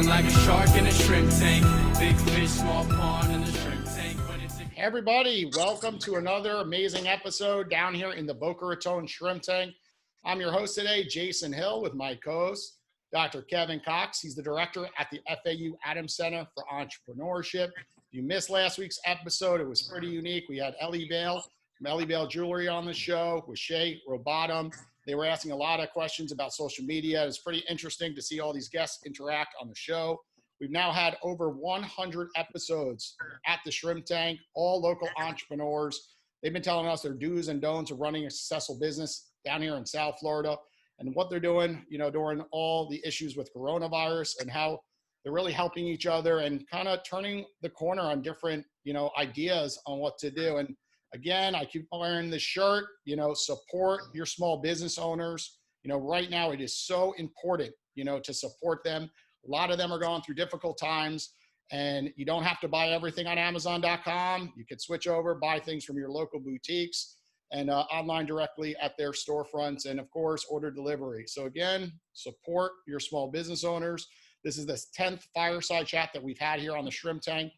Feeling like a shark in a shrimp tank. Big fish, small pond in the shrimp tank. Hey everybody, welcome to another amazing episode down here in the Boca Raton Shrimp Tank. I'm your host today, Jason Hill, with my co-host, Dr. Kevin Cox. He's the director at the FAU Adams Center for Entrepreneurship. If you missed last week's episode, it was pretty unique. We had Ellie Bale from Ellie Bale Jewelry on the show with Shay Robotham. They were asking a lot of questions about social media. It's pretty interesting to see all these guests interact on the show. We've now had over 100 episodes at the Shrimp Tank, all local entrepreneurs. They've been telling us their do's and don'ts of running a successful business down here in South Florida and what they're doing, during all the issues with coronavirus and how they're really helping each other and kind of turning the corner on different, ideas on what to do. And again, I keep wearing this shirt, support your small business owners. Right now it is so important, to support them. A lot of them are going through difficult times, and you don't have to buy everything on Amazon.com. You can switch over, buy things from your local boutiques and online directly at their storefronts, and of course, order delivery. So again, support your small business owners. This is the 10th Fireside Chat that we've had here on the Shrimp Tank.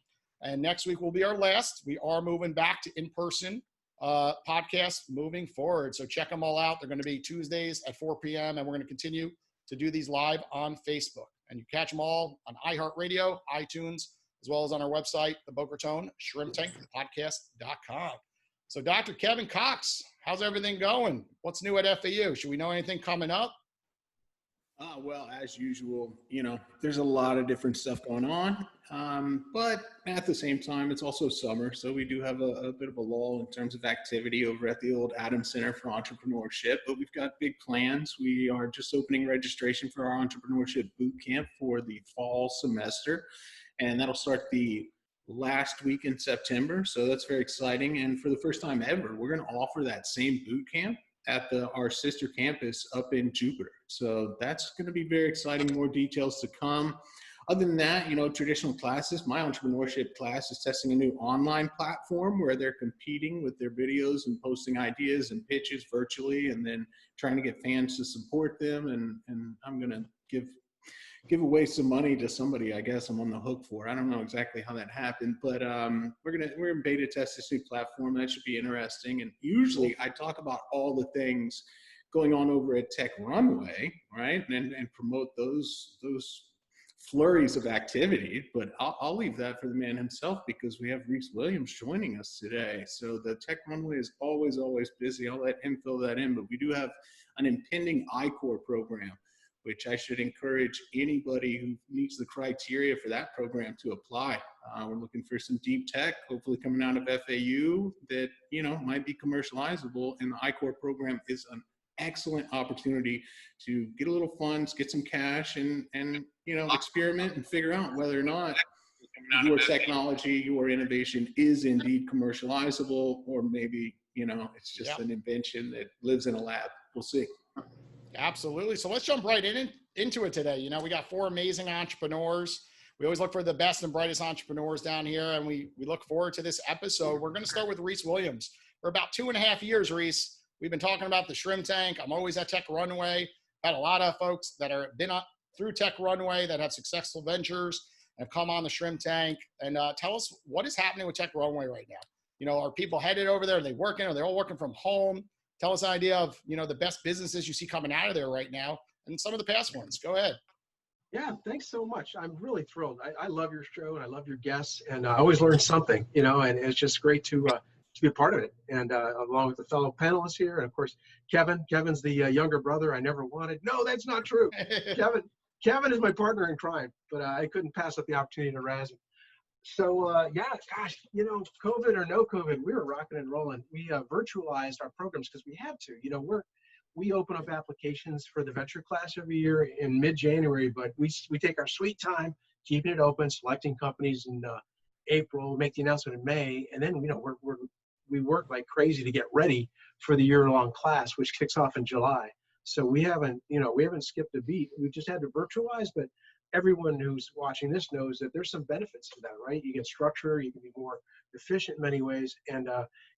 And next week will be our last. We are moving back to in-person podcasts moving forward. So check them all out. They're going to be Tuesdays at 4 p.m. And we're going to continue to do these live on Facebook. And you catch them all on iHeartRadio, iTunes, as well as on our website, the Boca Raton Shrimp Tank Podcast.com. So Dr. Kevin Cox, how's everything going? What's new at FAU? Should we know anything coming up? Well, as usual, there's a lot of different stuff going on, but at the same time, it's also summer, so we do have a bit of a lull in terms of activity over at the old Adams Center for Entrepreneurship, but we've got big plans. We are just opening registration for our entrepreneurship boot camp for the fall semester, and that'll start the last week in September, so that's very exciting. And for the first time ever, we're going to offer that same boot camp at our sister campus up in Jupiter. So that's going to be very exciting. More details to come. Other than that, traditional classes, my entrepreneurship class is testing a new online platform where they're competing with their videos and posting ideas and pitches virtually and then trying to get fans to support them. And I'm going to give away some money to somebody, I guess I'm on the hook for. I don't know exactly how that happened, but we're in beta test this new platform. That should be interesting. And usually I talk about all the things going on over at Tech Runway, right? And promote those flurries of activity, but I'll leave that for the man himself because we have Rhys Williams joining us today. So the Tech Runway is always busy. I'll let him fill that in, but we do have an impending I-Corps program, which I should encourage anybody who meets the criteria for that program to apply. We're looking for some deep tech, hopefully coming out of FAU that, might be commercializable. And the I-Corps program is an excellent opportunity to get a little funds, get some cash and experiment and figure out whether or not your technology, your innovation is indeed commercializable, or maybe, it's just an invention that lives in a lab. We'll see. Absolutely. So let's jump right into it today. We got 4 amazing entrepreneurs. We always look for the best and brightest entrepreneurs down here, and we look forward to this episode. We're going to start with Rhys Williams. For about 2.5 years, Rhys, we've been talking about the Shrimp Tank. I'm always at Tech Runway. Had a lot of folks that are been through Tech Runway that have successful ventures and have come on the Shrimp Tank. And tell us what is happening with Tech Runway right now. Are people headed over there? Are they working? Are they all working from home? Tell us an idea of, the best businesses you see coming out of there right now and some of the past ones. Go ahead. Yeah, thanks so much. I'm really thrilled. I love your show and I love your guests, and I always learn something, and it's just great to be a part of it. And along with the fellow panelists here, and of course, Kevin's the younger brother I never wanted. No, that's not true. Kevin is my partner in crime, but I couldn't pass up the opportunity to razz him. So gosh, COVID or no COVID, we were rocking and rolling. We virtualized our programs because we had to. We open up applications for the venture class every year in mid-January, but we take our sweet time keeping it open, selecting companies in April, make the announcement in May, and then we work like crazy to get ready for the year-long class, which kicks off in July. So we haven't skipped a beat. We just had to virtualize, but everyone who's watching this knows that there's some benefits to that, right? You get structure, you can be more efficient in many ways. And,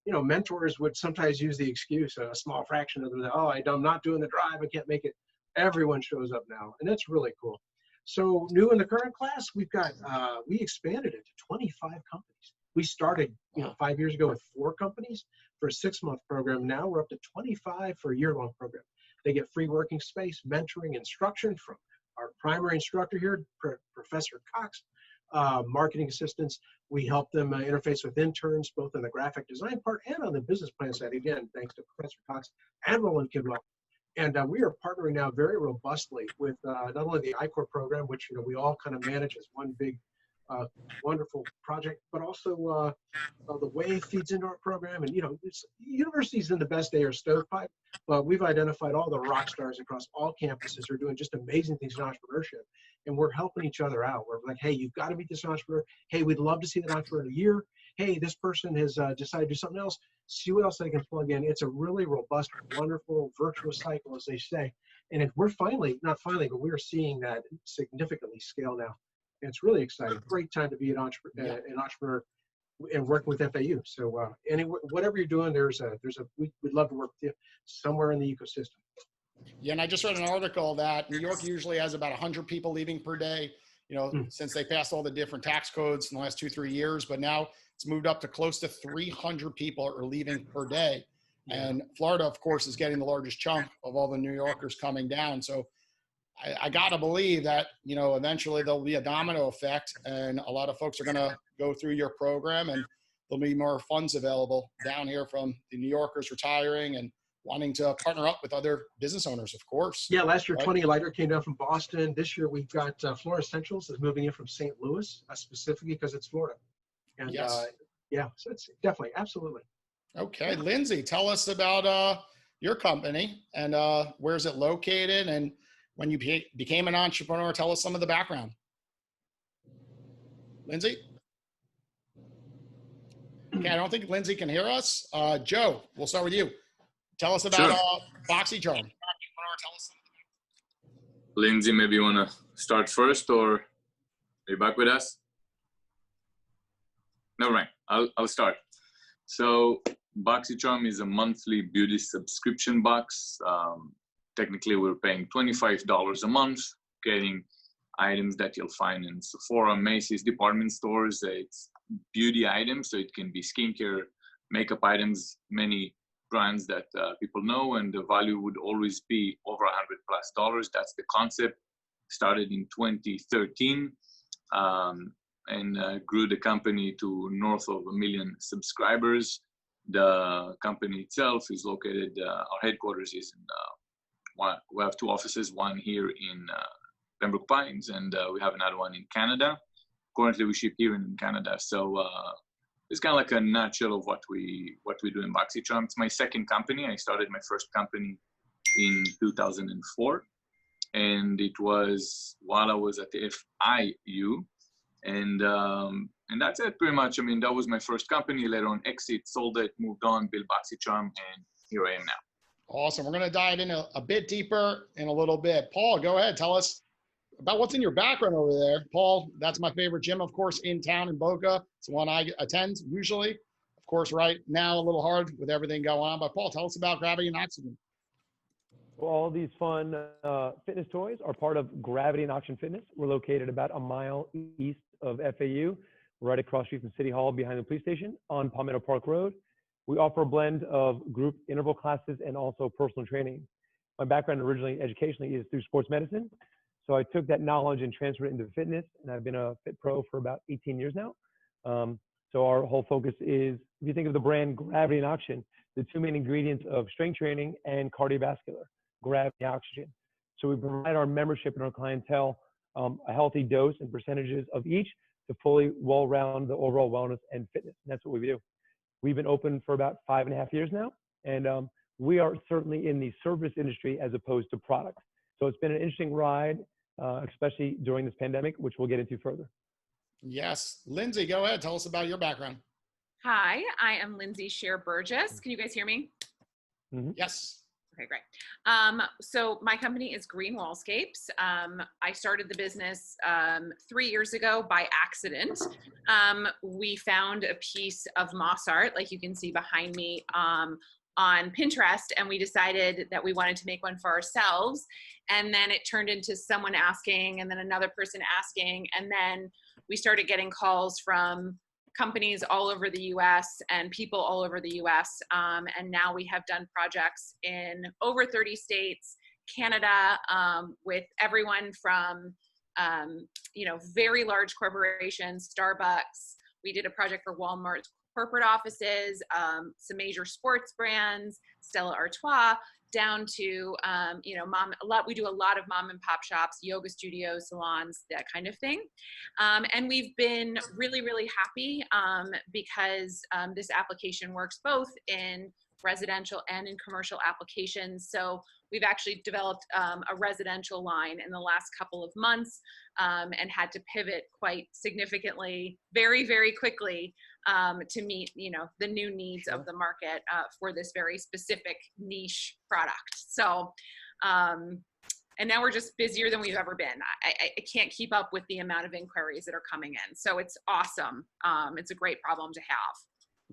mentors would sometimes use the excuse, a small fraction of them, I'm not doing the drive, I can't make it. Everyone shows up now, and that's really cool. So new in the current class, we've got, we expanded it to 25 companies. We started, 5 years ago with 4 companies for a 6-month program. Now we're up to 25 for a year-long program. They get free working space, mentoring, instruction from our primary instructor here, Professor Cox, marketing assistants. We help them interface with interns, both on the graphic design part and on the business plan side. Again, thanks to Professor Cox and Roland Kidwell. And we are partnering now very robustly with not only the I-Corps program, which we all kind of manage as one big, wonderful project, but also the WAVE feeds into our program. And universities in the best day are stovepipe, but we've identified all the rock stars across all campuses who are doing just amazing things in entrepreneurship, and we're helping each other out. We're like, hey, you've got to meet this entrepreneur. Hey, we'd love to see that entrepreneur in a year. Hey, this person has decided to do something else. See what else they can plug in. It's a really robust, wonderful, virtuous cycle, as they say. And we're not finally, but we're seeing that significantly scale now. And it's really exciting. Great time to be an entrepreneur and working with FAU. So whatever you're doing, we'd love to work with you somewhere in the ecosystem. Yeah, and I just read an article that New York usually has about 100 people leaving per day, since they passed all the different tax codes in the last 2-3 years, but now it's moved up to close to 300 people are leaving per day. Yeah. And Florida, of course, is getting the largest chunk of all the New Yorkers coming down. So I got to believe that, eventually there'll be a domino effect and a lot of folks are going to go through your program and there'll be more funds available down here from the New Yorkers retiring and wanting to partner up with other business owners, of course. Yeah, last year, 20 Lighter came down from Boston. This year, we've got Florida Essentials is moving in from St. Louis, specifically because it's Florida. And yes. So it's definitely, absolutely. Okay, Lindsay, tell us about your company and where's it located, and when you became an entrepreneur, tell us some of the background. Lindsay? Okay, I don't think Lindsay can hear us. Joe, we'll start with you. Tell us about BoxyCharm. Lindsay, maybe you want to start first, or are you back with us? No, right. I'll start. So BoxyCharm is a monthly beauty subscription box. Technically, we're paying $25 a month, getting items that you'll find in Sephora, Macy's, department stores. It's beauty items, so it can be skincare, makeup items, many brands that people know, and the value would always be over $100+. That's the concept. Started in 2013 and grew the company to north of 1 million subscribers. The company itself is located, our headquarters is in, we have 2 offices, one here in Pembroke Pines, and we have another one in Canada. Currently, we ship here in Canada. So it's kind of like a nutshell of what we do in BoxyCharm. It's my second company. I started my first company in 2004, and it was while I was at the FIU, and that's it pretty much. I mean, that was my first company. Later on, exit, sold it, moved on, built BoxyCharm, and here I am now. Awesome. We're going to dive in a bit deeper in a little bit. Paul, go ahead. Tell us about what's in your background over there. Paul, that's my favorite gym, of course, in town in Boca. It's the one I attend usually. Of course, right now a little hard with everything going on. But Paul, tell us about Gravity and Oxygen. Well, all these fun fitness toys are part of Gravity and Oxygen Fitness. We're located about a mile east of FAU, right across the street from City Hall behind the police station on Palmetto Park Road. We offer a blend of group interval classes and also personal training. My background originally educationally is through sports medicine. So I took that knowledge and transferred it into fitness, and I've been a fit pro for about 18 years now. So our whole focus is, if you think of the brand Gravity and Oxygen, the 2 main ingredients of strength training and cardiovascular, gravity and oxygen. So we provide our membership and our clientele a healthy dose and percentages of each to fully well-round the overall wellness and fitness. And that's what we do. We've been open for about 5.5 years now, and we are certainly in the service industry as opposed to product. So it's been an interesting ride, especially during this pandemic, which we'll get into further. Yes. Lindsay, go ahead. Tell us about your background. Hi, I am Lindsay Scherr Burgess. Can you guys hear me? Mm-hmm. Yes. Okay, great. So my company is Green Wallscapes. I started the business 3 years ago by accident. We found a piece of moss art, like you can see behind me, on Pinterest, and we decided that we wanted to make one for ourselves. And then it turned into someone asking, and then another person asking, and then we started getting calls from companies all over the US and people all over the US. And now we have done projects in over 30 states, Canada, with everyone from, very large corporations, Starbucks. We did a project for Walmart's corporate offices, some major sports brands, Stella Artois, down to, we do a lot of mom and pop shops, yoga studios, salons, that kind of thing. And we've been really, really happy because this application works both in residential and in commercial applications. So we've actually developed a residential line in the last couple of months and had to pivot quite significantly, very, very quickly to meet, the new needs of the market for this very specific niche product. So, and now we're just busier than we've ever been. I can't keep up with the amount of inquiries that are coming in. So it's awesome. It's a great problem to have.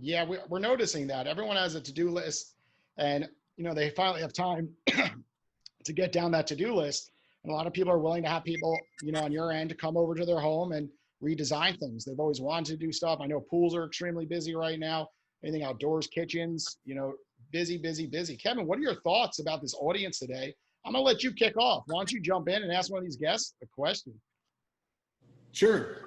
Yeah, we're noticing that everyone has a to-do list, and they finally have time to get down that to-do list. And a lot of people are willing to have people, on your end to come over to their home and redesign things. They've always wanted to do stuff. I know pools are extremely busy right now. Anything outdoors, kitchens, busy, busy, busy. Kevin, what are your thoughts about this audience today? I'm gonna let you kick off. Why don't you jump in and ask one of these guests a question? Sure.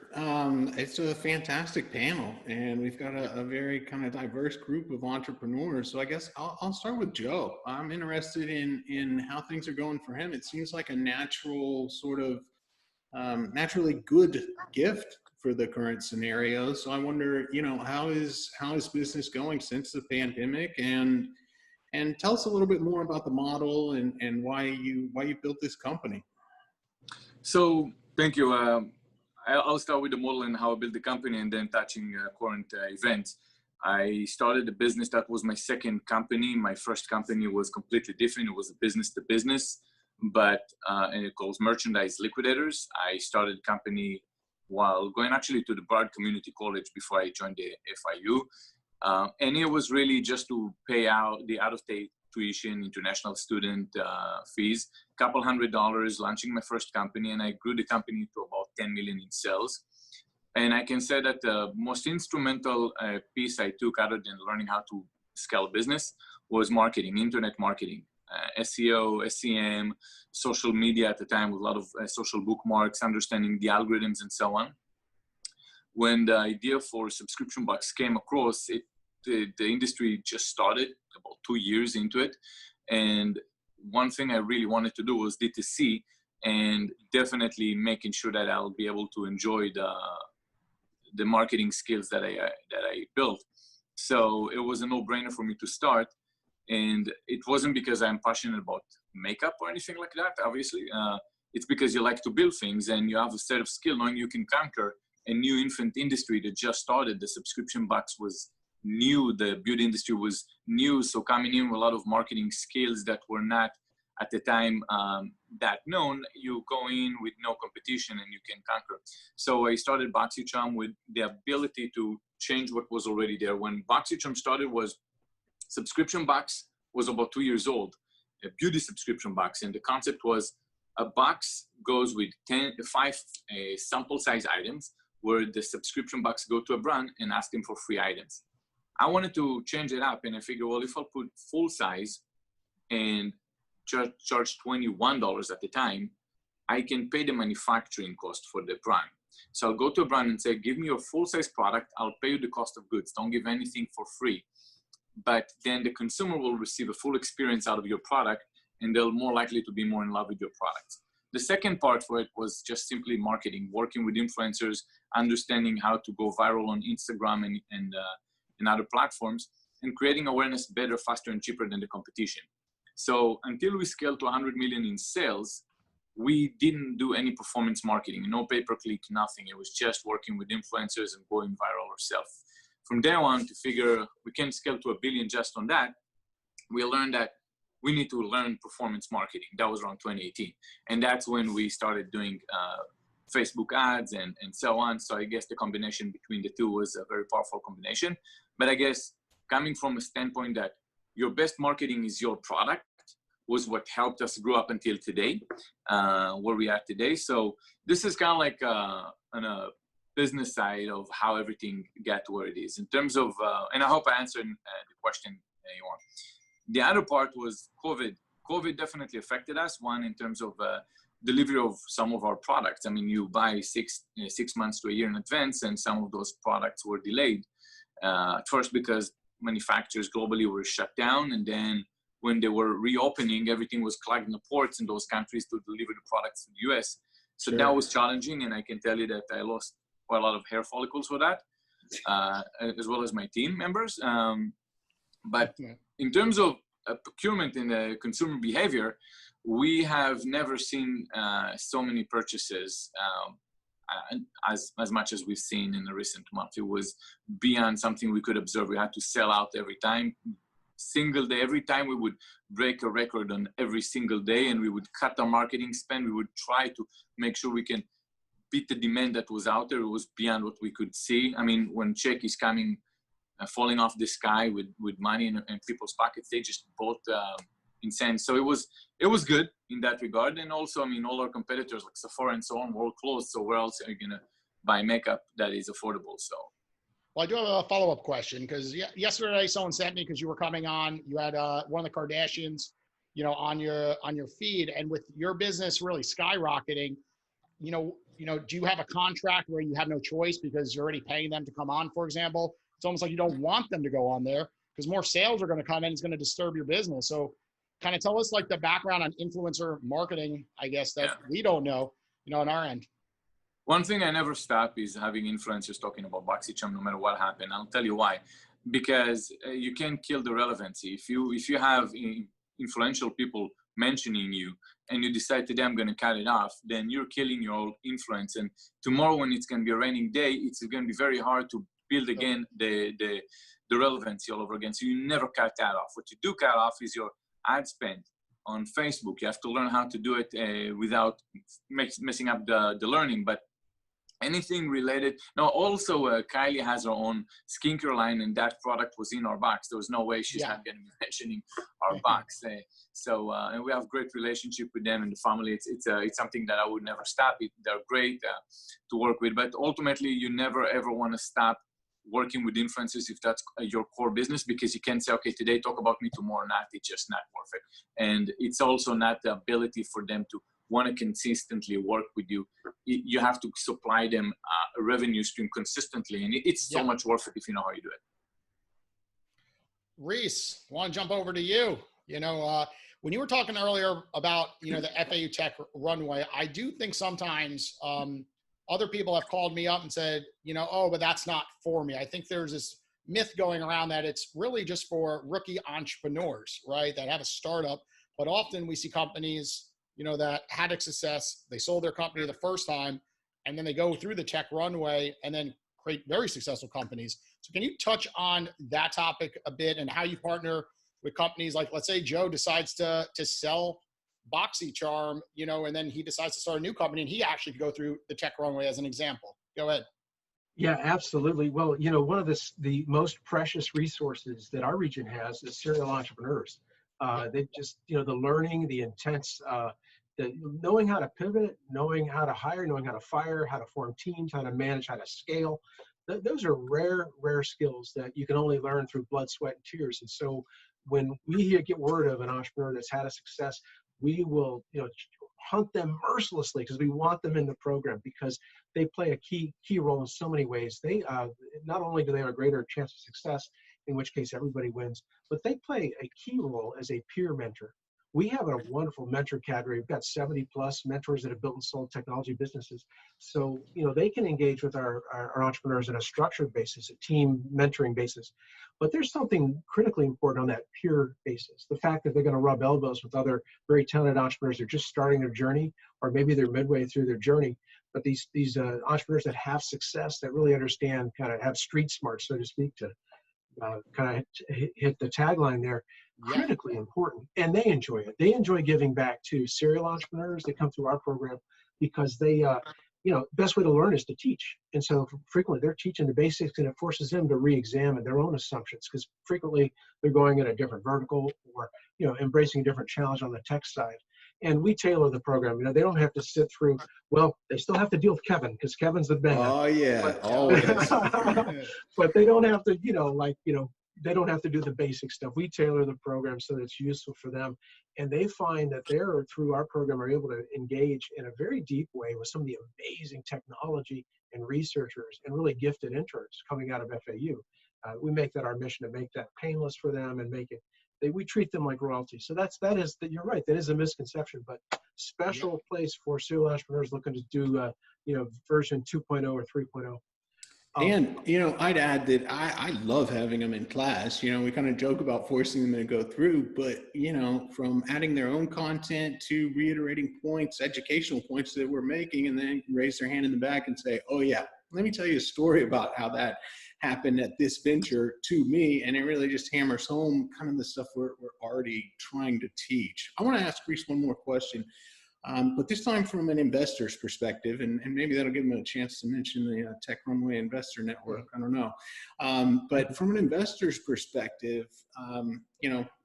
It's a fantastic panel, and we've got a very kind of diverse group of entrepreneurs. So I guess I'll start with Joe. I'm interested in how things are going for him. It seems like a natural sort of naturally good gift for the current scenario. So I wonder, how is business going since the pandemic, and tell us a little bit more about the model and why you built this company. So thank you. I'll start with the model and how I built the company, and then touching current events. I started a business that was my second company. My first company was completely different. It was a business to business, and it calls Merchandise Liquidators. I started the company while going actually to the Brard Community College before I joined the FIU. And it was really just to pay out the out-of-state tuition, international student fees, couple $100, launching my first company, and I grew the company to about 10 million in sales. And I can say that the most instrumental piece I took other than learning how to scale business was marketing, internet marketing, SEO, SEM, social media at the time with a lot of social bookmarks, understanding the algorithms and so on. When the idea for subscription box came across, the industry just started about 2 years into it. And one thing I really wanted to do was D2C, and definitely making sure that I'll be able to enjoy the marketing skills that I built. So it was a no-brainer for me to start. And it wasn't because I'm passionate about makeup or anything like that, obviously. It's because you like to build things and you have a set of skill knowing you can conquer a new infant industry that just started. The subscription box was new, the beauty industry was new. So coming in with a lot of marketing skills that were not at the time that known, you go in with no competition and you can conquer. So I started BoxyCharm with the ability to change what was already there. When BoxyCharm started, was subscription box was about 2 years old, a beauty subscription box. And the concept was a box goes with 5 sample size items, where the subscription box go to a brand and ask them for free items. I wanted to change it up, and I figured, well, if I put full size and charge $21 at the time, I can pay the manufacturing cost for the brand. So I'll go to a brand and say, give me your full size product. I'll pay you the cost of goods. Don't give anything for free. But then the consumer will receive a full experience out of your product, and they're more likely to be more in love with your products. The second part for it was just simply marketing, working with influencers, understanding how to go viral on Instagram and other platforms, and creating awareness better, faster, and cheaper than the competition. So until we scaled to 100 million in sales, we didn't do any performance marketing, no pay-per-click, nothing. It was just working with influencers and going viral ourselves. From there on, to figure we can scale to $1 billion just on that, we learned that we need to learn performance marketing. That was around 2018. And that's when we started doing Facebook ads and so on. So I guess the combination between the two was a very powerful combination. But I guess coming from a standpoint that your best marketing is your product, was what helped us grow up until today, where we are today. So this is kind of like on a business side of how everything got to where it is in terms of, and I hope I answered the question you want. The other part was COVID. COVID definitely affected us. One, in terms of delivery of some of our products. I mean, you buy 6 months to a year in advance, and some of those products were delayed. First, because manufacturers globally were shut down, and then when they were reopening, everything was clogged in the ports in those countries to deliver the products to the US. So Sure. that was challenging, and I can tell you that I lost quite a lot of hair follicles for that, as well as my team members. But in terms of procurement and consumer behavior, we have never seen so many purchases as much as we've seen in the recent month. It was beyond something we could observe. We had to sell out every time, single day. Every time we would break a record on every single day, and we would cut our marketing spend. We would try to make sure we can beat the demand that was out there. It was beyond what we could see. I mean, when check is coming, falling off the sky with money in people's pockets, they just bought insane. So it was good in that regard. And also, I mean, all our competitors like Sephora and so on were all closed. So where else are you gonna buy makeup that is affordable? So. Well, I do have a follow-up question, because yesterday someone sent me, because you were coming on, you had one of the Kardashians, on your feed, and with your business really skyrocketing, do you have a contract where you have no choice because you're already paying them to come on, for example? It's almost like you don't want them to go on there because more sales are going to come in. It's going to disturb your business. So kind of tell us like the background on influencer marketing, I guess, that we don't know, on our end. One thing I never stop is having influencers talking about BoxyCharm no matter what happened. I'll tell you why. Because you can't kill the relevancy. If you have influential people mentioning you and you decide today I'm going to cut it off, then you're killing your influence. And tomorrow when it's going to be a raining day, it's going to be very hard to build again the relevancy all over again. So you never cut that off. What you do cut off is your ad spend on Facebook. You have to learn how to do it without messing up the learning. But anything related. Now, also, Kylie has her own skincare line, and that product was in our box. There was no way she's not going to be mentioning our box. And we have great relationship with them and the family. It's something that I would never stop. They're great to work with, but ultimately, you never ever want to stop working with influencers if that's your core business, because you can't say, okay, today talk about me, tomorrow not. It's just not worth it. And it's also not the ability for them to want to consistently work with you. You have to supply them a revenue stream consistently, and it's so much worth it if you know how you do it. Rhys, I want to jump over to you. When you were talking earlier about, the FAU Tech Runway, I do think sometimes other people have called me up and said, oh, but that's not for me. I think there's this myth going around that it's really just for rookie entrepreneurs, right, that have a startup. But often we see companies, that had a success, they sold their company the first time, and then they go through the tech runway and then create very successful companies. So can you touch on that topic a bit and how you partner with companies like, let's say Joe decides to sell BoxyCharm, and then he decides to start a new company and he actually could go through the tech runway as an example. Go ahead. Yeah, absolutely. Well, one of the most precious resources that our region has is serial entrepreneurs. They just, the learning, the intense, the knowing how to pivot, knowing how to hire, knowing how to fire, how to form teams, how to manage, how to scale. Those are rare skills that you can only learn through blood, sweat, and tears. And so when we get word of an entrepreneur that's had a success, we will, hunt them mercilessly because we want them in the program because they play a key role in so many ways. They not only do they have a greater chance of success, in which case everybody wins, but they play a key role as a peer mentor. We have a wonderful mentor cadre. We've got 70 plus mentors that have built and sold technology businesses. So, they can engage with our entrepreneurs on a structured basis, a team mentoring basis. But there's something critically important on that peer basis. The fact that they're going to rub elbows with other very talented entrepreneurs that are just starting their journey, or maybe they're midway through their journey. But these entrepreneurs that have success, that really understand, kind of have street smart, so to speak, to kind of hit the tagline there, critically important. And they enjoy it. They enjoy giving back to serial entrepreneurs that come through our program because they best way to learn is to teach. And so frequently they're teaching the basics, and it forces them to re-examine their own assumptions, because frequently they're going in a different vertical or, embracing a different challenge on the tech side. And we tailor the program. They don't have to sit through, well, they still have to deal with Kevin, because Kevin's the man. Oh yeah, but, always. but they don't have to, they don't have to do the basic stuff. We tailor the program so that it's useful for them. And they find that they're, through our program, are able to engage in a very deep way with some of the amazing technology and researchers and really gifted interns coming out of FAU. We make that our mission, to make that painless for them and make it, we treat them like royalty. So you're right, that is a misconception, but special place for serial entrepreneurs looking to do, version 2.0 or 3.0. And, I'd add that I love having them in class. We kind of joke about forcing them to go through, but, from adding their own content to reiterating points, educational points that we're making, and then raise their hand in the back and say, oh yeah, let me tell you a story about how that happened at this venture to me. And it really just hammers home kind of the stuff we're already trying to teach. I want to ask Rhys one more question. But this time from an investor's perspective, and maybe that'll give them a chance to mention the Tech Runway Investor Network. I don't know. But from an investor's perspective,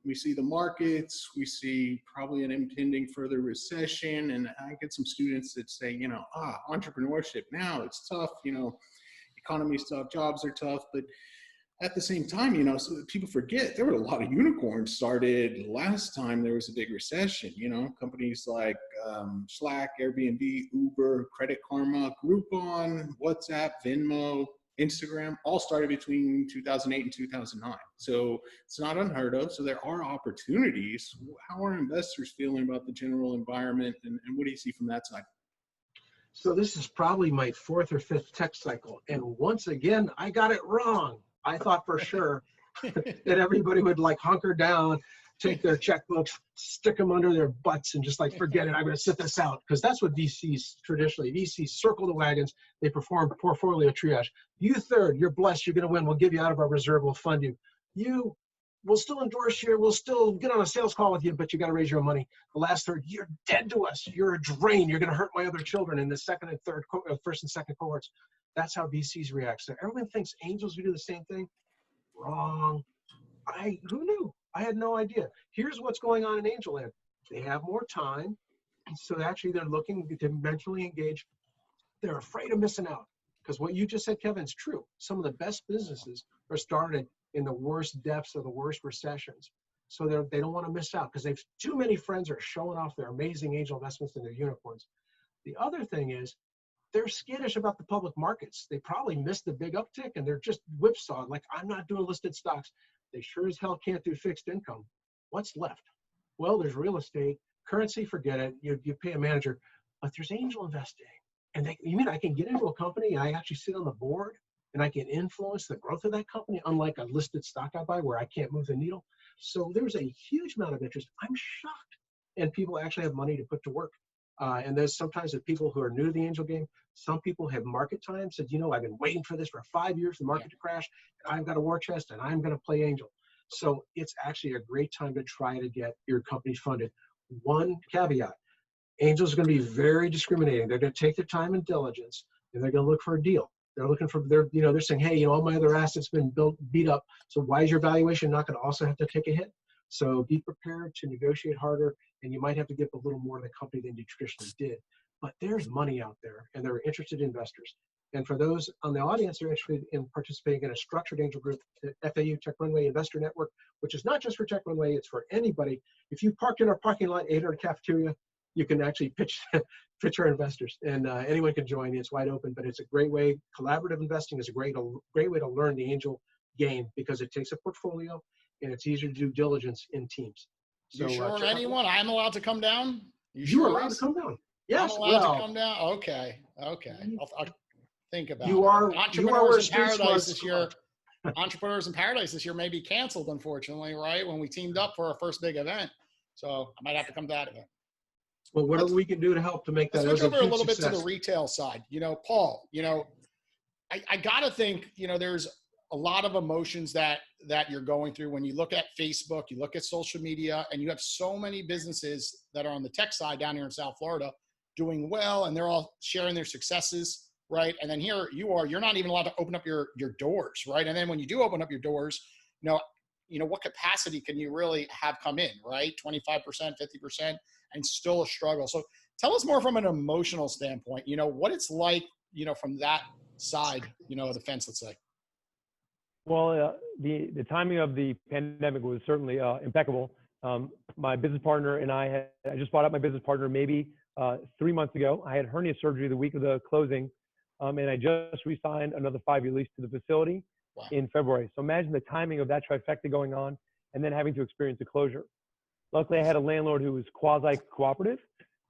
we see the markets, we see probably an impending further recession. And I get some students that say, entrepreneurship now, it's tough, economy's tough, jobs are tough. But at the same time, so people forget there were a lot of unicorns started last time there was a big recession. Companies like Slack, Airbnb, Uber, Credit Karma, Groupon, WhatsApp, Venmo, Instagram, all started between 2008 and 2009. So it's not unheard of. So there are opportunities. How are investors feeling about the general environment, and what do you see from that side? So this is probably my 4th or 5th tech cycle. And once again, I got it wrong. I thought for sure that everybody would hunker down, take their checkbooks, stick them under their butts, and just forget it. I'm going to sit this out, because that's what VCs circle the wagons. They perform portfolio triage. You third, you're blessed. You're going to win. We'll give you out of our reserve. We'll fund you. We'll still endorse you. We'll still get on a sales call with you, but you got to raise your own money. The last third, you're dead to us. You're a drain. You're going to hurt my other children in the second and third, first and second cohorts. That's how VCs react. So everyone thinks angels would do the same thing. Wrong. Who knew? I had no idea. Here's what's going on in angel land. They have more time. So actually they're looking to mentally engage. They're afraid of missing out. Because what you just said, Kevin, is true. Some of the best businesses are started in the worst depths of the worst recessions. So they don't want to miss out, because they've too many friends are showing off their amazing angel investments and their unicorns. The other thing is, they're skittish about the public markets. They probably missed the big uptick, and they're just whipsawed. I'm not doing listed stocks. They sure as hell can't do fixed income. What's left? Well, there's real estate, currency, forget it. You pay a manager, but there's angel investing. And you mean I can get into a company and I actually sit on the board and I can influence the growth of that company, unlike a listed stock I buy where I can't move the needle? So there's a huge amount of interest. I'm shocked. And people actually have money to put to work. And there's sometimes the people who are new to the angel game, some people have market time, said, I've been waiting for this for 5 years, the market to crash, and I've got a war chest, and I'm going to play angel. So it's actually a great time to try to get your company funded. One caveat, angels are going to be very discriminating. They're going to take their time and diligence, and they're going to look for a deal. They're looking for, they're saying, hey, all my other assets have been beat up, so why is your valuation not going to also have to take a hit? So be prepared to negotiate harder, and you might have to give a little more to the company than you traditionally did. But there's money out there, and there are interested investors. And for those on the audience who are interested in participating in a structured angel group, the FAU Tech Runway Investor Network, which is not just for Tech Runway, it's for anybody. If you parked in our parking lot, ate our cafeteria, you can actually pitch our investors, and anyone can join. It's wide open, but it's a great way. Collaborative investing is a great way to learn the angel game, because it takes a portfolio and it's easier to do diligence in teams. So, you sure anyone? I'm allowed to come down? You are allowed to come down. Yes, I'm allowed to come down? Okay. I'll think about it. You are Entrepreneurs in Paradise this year. Entrepreneurs in Paradise this year may be canceled, unfortunately, right? When we teamed up for our first big event. So I might have to come to that event. Well, whatever we can do to help to make that. Let's switch over a little bit to the retail side. Paul, I got to think, there's a lot of emotions that you're going through when you look at Facebook, you look at social media, and you have so many businesses that are on the tech side down here in South Florida doing well and they're all sharing their successes, right? And then here you are, you're not even allowed to open up your doors, right? And then when you do open up your doors, what capacity can you really have come in, right? 25%, 50%, and still a struggle. So tell us more from an emotional standpoint, what it's like, from that side, of the fence, let's say. Well, the timing of the pandemic was certainly impeccable. My business partner and I just bought out my business partner maybe 3 months ago. I had hernia surgery the week of the closing, and I just re-signed another 5-year lease to the facility in February. So imagine the timing of that trifecta going on and then having to experience the closure. Luckily, I had a landlord who was quasi-cooperative,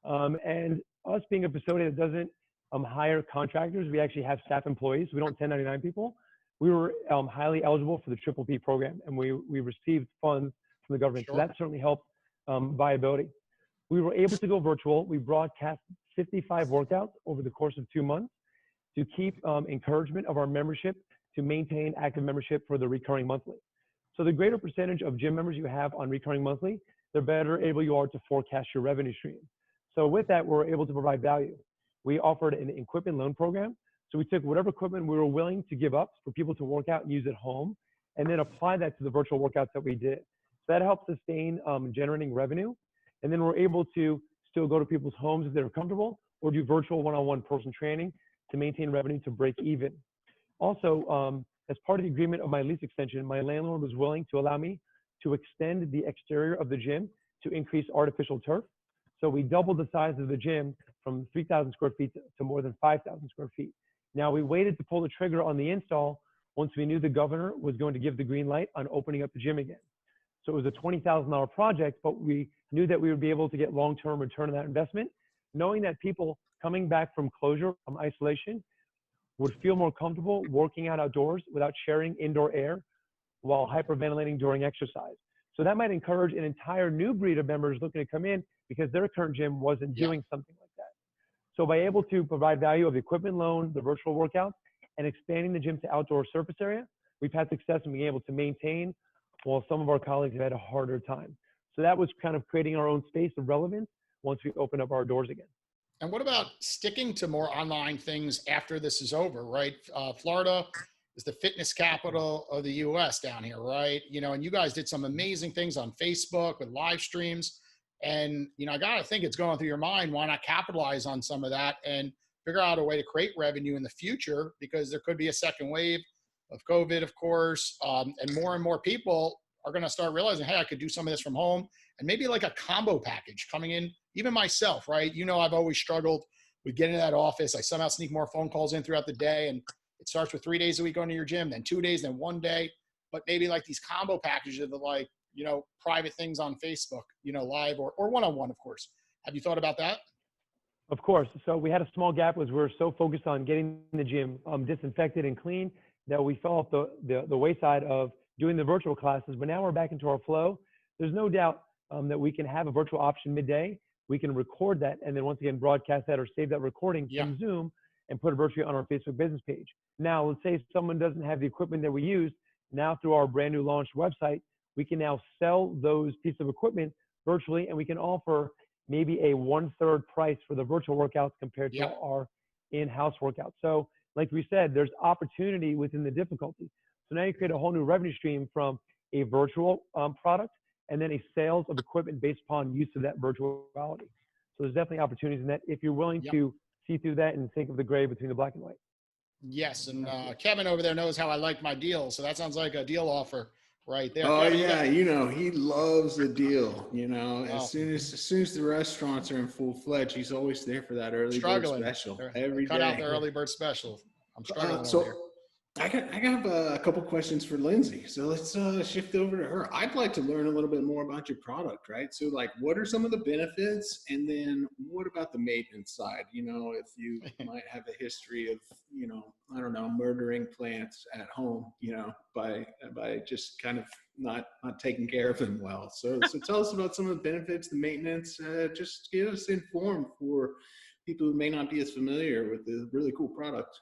and us being a facility that doesn't hire contractors, we actually have staff employees. We don't 1099 people. We were highly eligible for the PPP program, and we received funds from the government. Sure. So that certainly helped viability. We were able to go virtual. We broadcast 55 workouts over the course of 2 months to keep encouragement of our membership to maintain active membership for the recurring monthly. So the greater percentage of gym members you have on recurring monthly, the better able you are to forecast your revenue stream. So with that, we're able to provide value. We offered an equipment loan program. So we took whatever equipment we were willing to give up for people to work out and use at home, and then apply that to the virtual workouts that we did. So that helped sustain generating revenue. And then we're able to still go to people's homes if they're comfortable, or do virtual one-on-one personal training to maintain revenue to break even. Also, as part of the agreement of my lease extension, my landlord was willing to allow me to extend the exterior of the gym to increase artificial turf. So we doubled the size of the gym from 3,000 square feet to more than 5,000 square feet. Now, we waited to pull the trigger on the install once we knew the governor was going to give the green light on opening up the gym again. So it was a $20,000 project, but we knew that we would be able to get long-term return on that investment, knowing that people coming back from closure, from isolation, would feel more comfortable working out outdoors without sharing indoor air while hyperventilating during exercise. So that might encourage an entire new breed of members looking to come in because their current gym wasn't doing something like that. So by able to provide value of the equipment loan, the virtual workouts, and expanding the gym to outdoor surface area, we've had success in being able to maintain, while some of our colleagues have had a harder time. So that was kind of creating our own space of relevance once we opened up our doors again. And what about sticking to more online things after this is over, right? Florida is the fitness capital of the U.S. down here, right? And you guys did some amazing things on Facebook with live streams. And, I got to think it's going through your mind, why not capitalize on some of that and figure out a way to create revenue in the future, because there could be a second wave of COVID, of course, and more people are going to start realizing, hey, I could do some of this from home, and maybe like a combo package coming in, even myself, right? I've always struggled with getting to that office. I somehow sneak more phone calls in throughout the day, and it starts with 3 days a week going to your gym, then 2 days, then 1 day. But maybe like these combo packages of like, private things on Facebook, live or one-on-one, of course. Have you thought about that? Of course. So we had a small gap as we were so focused on getting the gym disinfected and clean that we fell off the wayside of doing the virtual classes. But now we're back into our flow. There's no doubt that we can have a virtual option midday. We can record that and then once again broadcast that or save that recording from Zoom and put it virtually on our Facebook business page. Now, let's say someone doesn't have the equipment that we use. Now through our brand new launched website, we can now sell those pieces of equipment virtually, and we can offer maybe a 1/3 price for the virtual workouts compared to our in-house workouts. So like we said, there's opportunity within the difficulty. So now you create a whole new revenue stream from a virtual product and then a sales of equipment based upon use of that virtuality. So there's definitely opportunities in that if you're willing to see through that and think of the gray between the black and white. Yes, and Kevin over there knows how I like my deals, so that sounds like a deal offer right there. Oh Kevin, he loves the deal. As soon as the restaurants are in full fledged, he's always there for that early bird special every day. Cut out the early bird special. I'm struggling over here. I have a couple questions for Lindsay. So let's shift over to her. I'd like to learn a little bit more about your product, right? So like, what are some of the benefits? And then what about the maintenance side? If you might have a history of, murdering plants at home, by just kind of not taking care of them well. So tell us about some of the benefits, the maintenance, just get us informed for people who may not be as familiar with the really cool product.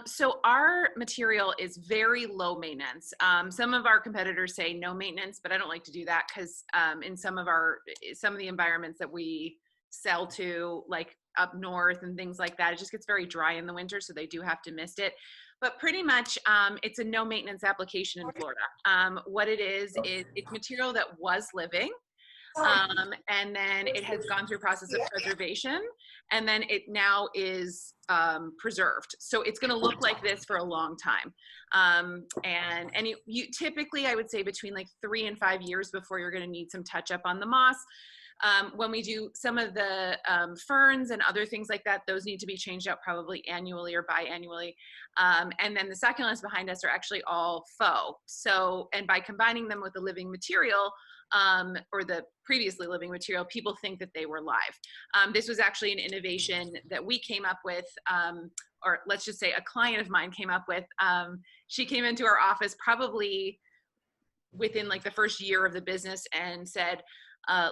So our material is very low maintenance. Some of our competitors say no maintenance, but I don't like to do that because in some of the environments that we sell to, like up north and things like that. It just gets very dry in the winter, so they do have to mist it. But pretty much, it's a no maintenance application in Florida. What it is it's material that was living, and then it has gone through a process of preservation, and then it now is preserved. So it's going to look like this for a long time. And you typically, I would say, between like 3 and 5 years before you're going to need some touch up on the moss. When we do some of the ferns and other things like that, those need to be changed out probably annually or biannually. And then the succulents behind us are actually all faux. So, and by combining them with the living material, or the previously living material, people think that they were live. This was actually an innovation that we came up with, or let's just say a client of mine came up with. She came into our office probably within like the first year of the business and said,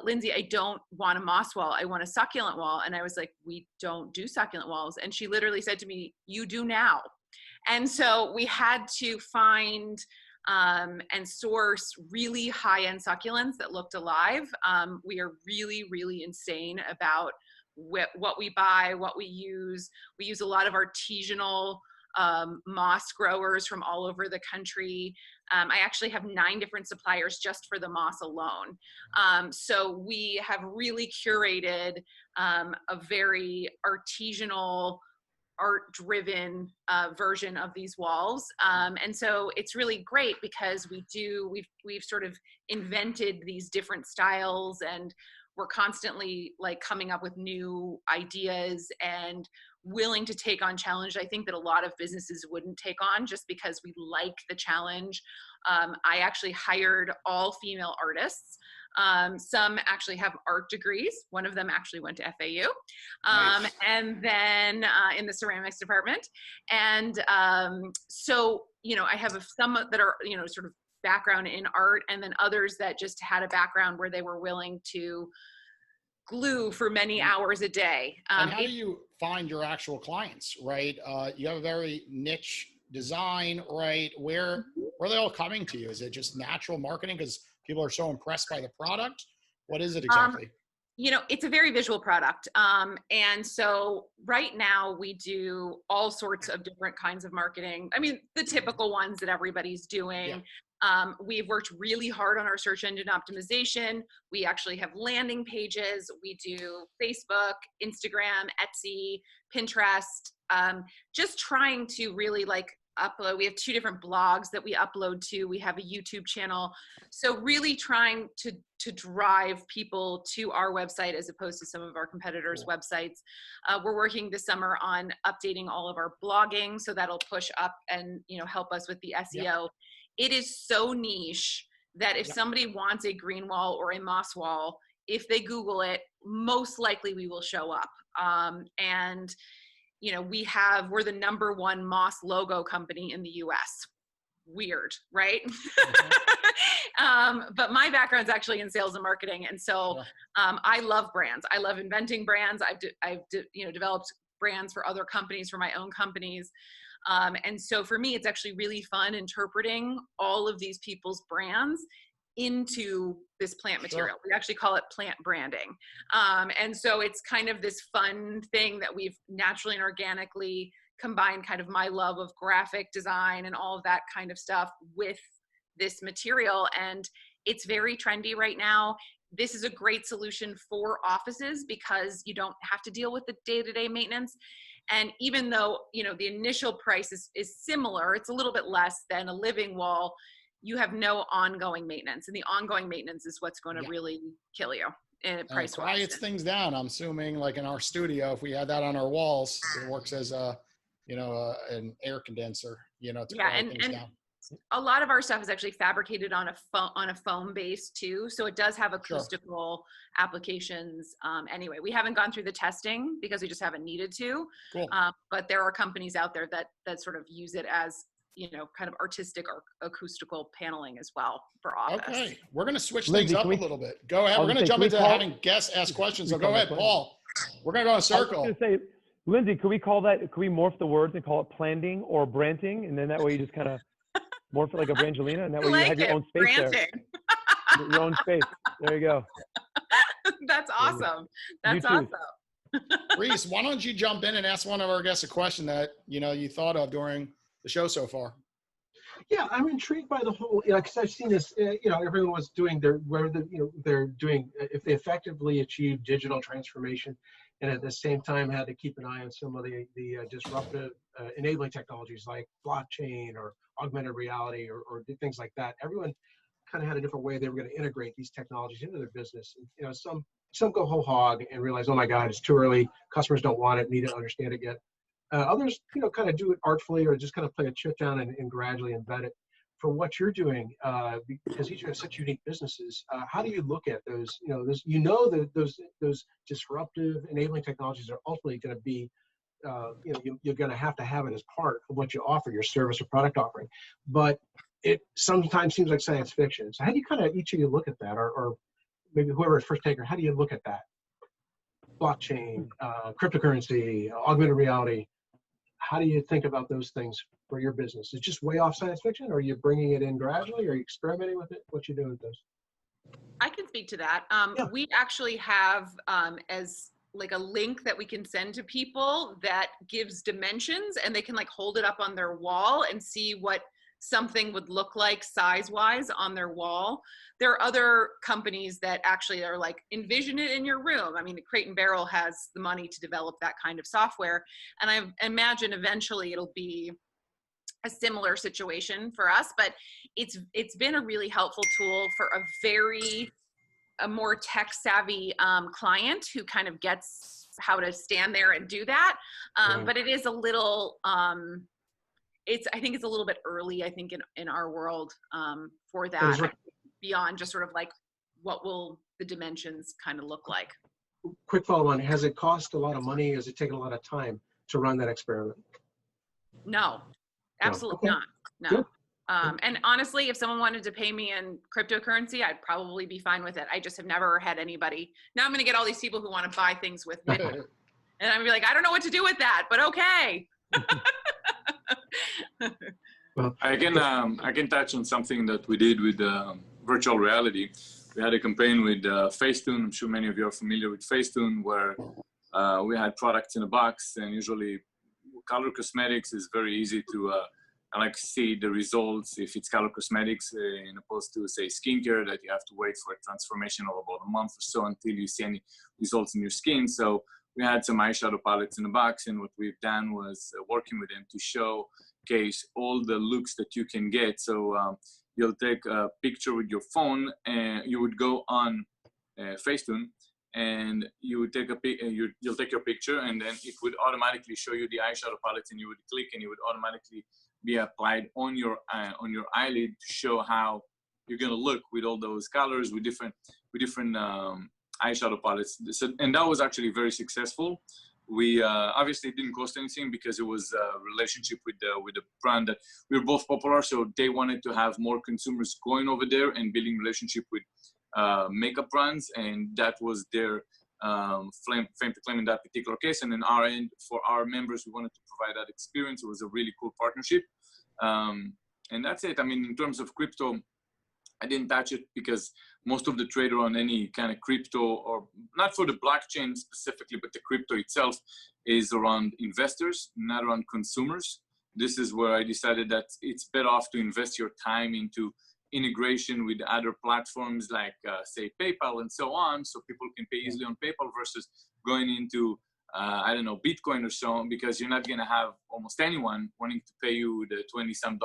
Lindsay, I don't want a moss wall. I want a succulent wall. And I was like, we don't do succulent walls. And she literally said to me, you do now. And so we had to find and source really high-end succulents that looked alive. We are really, really insane about what we buy, what we use. We use a lot of artisanal moss growers from all over the country. I actually have 9 different suppliers just for the moss alone. So we have really curated a very artisanal, art-driven version of these walls. And so it's really great because we've sort of invented these different styles, and we're constantly like coming up with new ideas and willing to take on challenge. I think that a lot of businesses wouldn't take on just because we like the challenge. I actually hired all female artists. Some actually have art degrees. One of them actually went to FAU. Nice. And then in the ceramics department. And so, I have some that are, sort of background in art, and then others that just had a background where they were willing to glue for many hours a day. And how do you find your actual clients, right? You have a very niche design, right? Where are they all coming to you? Is it just natural marketing because people are so impressed by the product? What is it exactly? It's a very visual product. And so right now we do all sorts of different kinds of marketing. I mean, the typical ones that everybody's doing. Yeah. We've worked really hard on our search engine optimization. We actually have landing pages. We do Facebook, Instagram, Etsy, Pinterest, just trying to really upload. We have 2 different blogs that we upload to. We have a YouTube channel. So really trying to drive people to our website as opposed to some of our competitors' websites. We're working this summer on updating all of our blogging, so that'll push up and help us with the SEO. Yeah. It is so niche that if somebody wants a green wall or a moss wall, if they Google it, most likely we will show up. And we're the #1 moss logo company in the US. Weird, right? But my background's actually in sales and marketing. And so I love brands. I love inventing brands. I've developed brands for other companies, for my own companies. And so for me, it's actually really fun interpreting all of these people's brands into this plant material. We actually call it plant branding. And so it's kind of this fun thing that we've naturally and organically combined kind of my love of graphic design and all of that kind of stuff with this material. And it's very trendy right now. This is a great solution for offices because you don't have to deal with the day-to-day maintenance. And even though, the initial price is similar, it's a little bit less than a living wall, you have no ongoing maintenance. And the ongoing maintenance is what's going to really kill you price-wise. Quiets things down. I'm assuming like in our studio, if we had that on our walls, it works as an air condenser, to quiet things down. A lot of our stuff is actually fabricated on a foam base too. So it does have acoustical applications. Anyway, we haven't gone through the testing because we just haven't needed to. Cool. But there are companies out there that sort of use it as, kind of artistic or acoustical paneling as well for office. Okay. We're going to switch things up a little bit. Go ahead. We're going to jump into having guests ask questions. So go ahead, Paul. We're going to go in a circle. I was going to say, Lindsay, could we morph the words and call it planting or branting? And then that way you just kind of morph it like a Brangelina, and that way you have your own space there. Your own space. There you go. That's awesome. That's awesome. Rhys, why don't you jump in and ask one of our guests a question that, you thought of during the show so far? Yeah, I'm intrigued by the whole, because I've seen this, everyone was doing they're doing, if they effectively achieve digital transformation and at the same time had to keep an eye on some of the disruptive enabling technologies like blockchain or augmented reality or things like that. Everyone kind of had a different way they were going to integrate these technologies into their business. And, some go whole hog and realize, oh my God, it's too early. Customers don't want it, need to understand it yet. Others, kind of do it artfully or just kind of play a chip down and gradually embed it. For what you're doing, because each of you have such unique businesses, how do you look at those? Those disruptive enabling technologies are ultimately going to be, you're going to have it as part of what you offer, your service or product offering. But it sometimes seems like science fiction. So how do you kind of each of you look at that, or maybe whoever is first taker, how do you look at that? Blockchain, cryptocurrency, augmented reality. How do you think about those things for your business? Is it just way off science fiction, or are you bringing it in gradually? Are you experimenting with it? What you doing with those? I can speak to that. Yeah. We actually have as like a link that we can send to people that gives dimensions, and they can like hold it up on their wall and see what something would look like size-wise on their wall. There are other companies that actually are like, envision it in your room. I mean, Crate & Barrel has the money to develop that kind of software. And I imagine eventually it'll be a similar situation for us, but it's been a really helpful tool for a more tech savvy client who kind of gets how to stand there and do that. Right. But it is a little, I think it's a little bit early, I think, in our world for that, right. Beyond just sort of like, what will the dimensions kind of look like? Quick follow on, has it cost a lot of money? Has it taken a lot of time to run that experiment? No, absolutely Okay. not. Good. No. And honestly, if someone wanted to pay me in cryptocurrency, I'd probably be fine with it. I just have never had anybody. Now I'm going to get all these people who want to buy things with me. And I'm going to be like, I don't know what to do with that, but okay. Well, I can touch on something that we did with virtual reality. We had a campaign with Facetune. I'm sure many of you are familiar with Facetune, where we had products in a box, and usually color cosmetics is very easy to see the results if it's color cosmetics, in opposed to say skincare that you have to wait for a transformation of about a month or so until you see any results in your skin. So we had some eyeshadow palettes in the box, and what we've done was working with them to showcase all the looks that you can get. So you'll take a picture with your phone, and you would go on Facetune, and you would take you'll take your picture, and then it would automatically show you the eyeshadow palettes, and you would click, and it would automatically be applied on your eyelid to show how you're gonna look with all those colors, with different eyeshadow palettes. And that was actually very successful. We obviously it didn't cost anything because it was a relationship with the brand that we were both popular, so they wanted to have more consumers going over there and building relationship with makeup brands, and that was their claim to claim in that particular case. And in our end, for our members, we wanted to provide that experience. It was a really cool partnership, and that's it. I mean, in terms of crypto, I didn't touch it because most of the trader on any kind of crypto, or not for the blockchain specifically, but the crypto itself, is around investors, not around consumers. This is where I decided that it's better off to invest your time into integration with other platforms like say PayPal and so on, so people can pay easily on PayPal versus going into I don't know, Bitcoin or so on, because you're not going to have almost anyone wanting to pay you the $20-some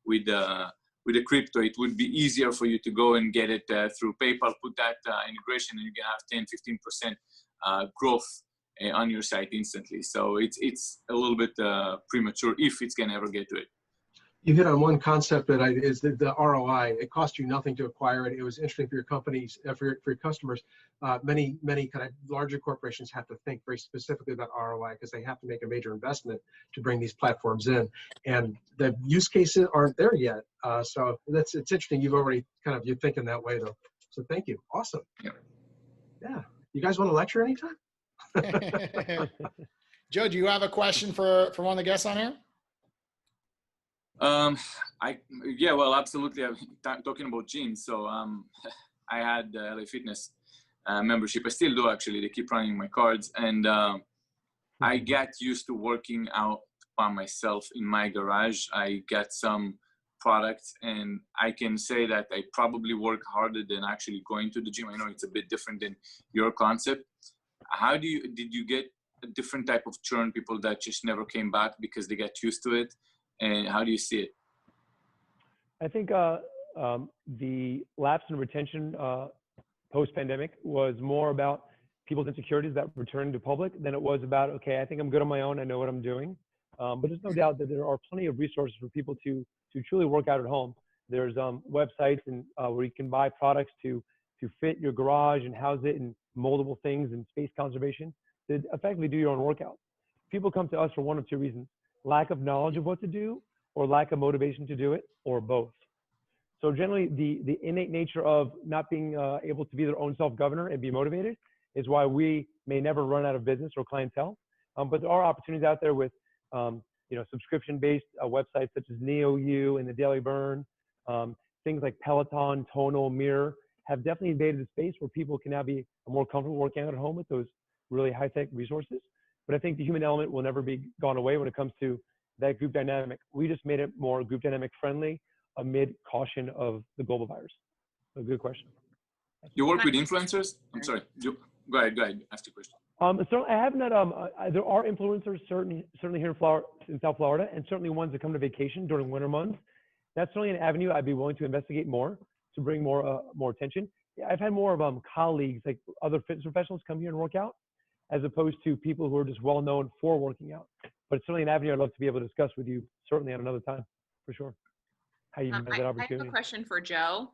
with the crypto. It would be easier for you to go and get it through PayPal, put that integration, and you can have 10-15% growth on your site instantly. So it's a little bit premature if it's going to ever get to it. You hit on one concept that is the ROI. It cost you nothing to acquire it. It was interesting for your companies, for your customers. Many kind of larger corporations have to think very specifically about ROI because they have to make a major investment to bring these platforms in, and the use cases aren't there yet. So it's interesting. You've already you're thinking that way though. So thank you. Awesome. Yeah. You guys want to lecture anytime? Joe, do you have a question for one of the guests on here? Yeah, well, absolutely. I'm talking about gyms. So I had LA Fitness, membership. I still do, actually. They keep running my cards. And I get used to working out by myself in my garage. I get some products, and I can say that I probably work harder than actually going to the gym. I know it's a bit different than your concept. Did you get a different type of churn, people that just never came back because they got used to it? And how do you see it? I think the lapse in retention post-pandemic was more about people's insecurities that returned to public than it was about, okay, I think I'm good on my own, I know what I'm doing. But there's no doubt that there are plenty of resources for people to truly work out at home. There's websites and where you can buy products to fit your garage and house it in moldable things and space conservation to effectively do your own workout. People come to us for one of two reasons: lack of knowledge of what to do, or lack of motivation to do it, or both. So generally, the innate nature of not being able to be their own self-governor and be motivated is why we may never run out of business or clientele. But there are opportunities out there with subscription-based websites such as NeoU and the Daily Burn. Things like Peloton, Tonal, Mirror have definitely invaded the space where people can now be more comfortable working out at home with those really high-tech resources. But I think the human element will never be gone away when it comes to that group dynamic. We just made it more group dynamic friendly amid caution of the global virus. So good question. You work with influencers? I'm sorry. Go ahead. Ask the question. So I haven't had, there are influencers certainly here in South Florida, and certainly ones that come to vacation during winter months. That's certainly an avenue I'd be willing to investigate more to bring more attention. I've had more of colleagues, like other fitness professionals, come here and work out, as opposed to people who are just well known for working out. But it's certainly an avenue I'd love to be able to discuss with you, certainly at another time, for sure. How you met that opportunity. I have a question for Joe.